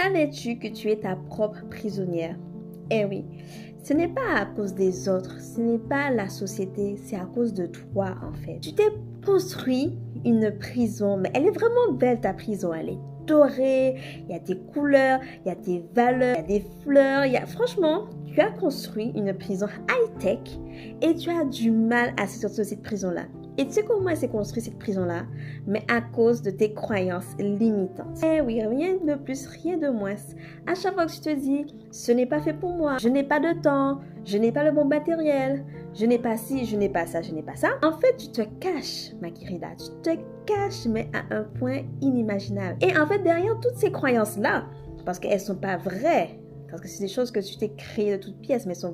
Savais-tu que tu es ta propre prisonnière? Eh oui, ce n'est pas à cause des autres, ce n'est pas la société, c'est à cause de toi en fait. Tu t'es construit une prison, mais elle est vraiment belle ta prison, elle est dorée, il y a tes couleurs, il y a tes valeurs, il y a des fleurs, franchement, tu as construit une prison high-tech et tu as du mal à sortir de cette prison-là. Et tu sais comment elle s'est construite cette prison-là? Mais à cause de tes croyances limitantes. Eh oui, rien de plus, rien de moins. À chaque fois que tu te dis, ce n'est pas fait pour moi, je n'ai pas de temps, je n'ai pas le bon matériel, je n'ai pas ci, je n'ai pas ça, je n'ai pas ça. En fait, tu te caches, ma querida, tu te caches, mais à un point inimaginable. Et en fait, derrière toutes ces croyances-là, parce qu'elles ne sont pas vraies, parce que c'est des choses que tu t'es créées de toutes pièces, mais elles sont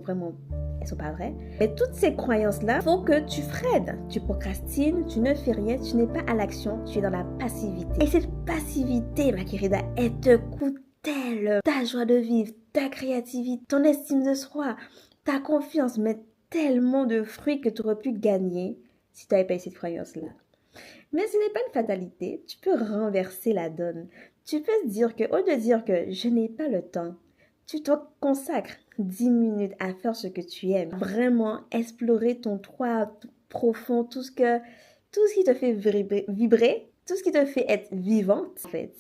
pas vraies. Mais toutes ces croyances-là font que tu freines, tu procrastines, tu ne fais rien, tu n'es pas à l'action, tu es dans la passivité. Et cette passivité, ma querida, elle te coûte ta joie de vivre, ta créativité, ton estime de soi, ta confiance, mais tellement de fruits que tu aurais pu gagner si tu n'avais pas eu cette croyance-là. Mais ce n'est pas une fatalité, tu peux renverser la donne. Tu peux te dire que, au lieu de dire que je n'ai pas le temps, tu te consacres 10 minutes à faire ce que tu aimes. Vraiment explorer ton toi profond, tout ce qui te fait vibrer, tout ce qui te fait être vivante en fait.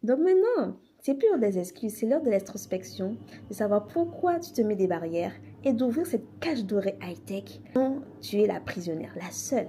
Donc maintenant, c'est plus l'heure des excuses, c'est l'heure de l'introspection, de savoir pourquoi tu te mets des barrières et d'ouvrir cette cage dorée high-tech dont tu es la prisonnière, la seule.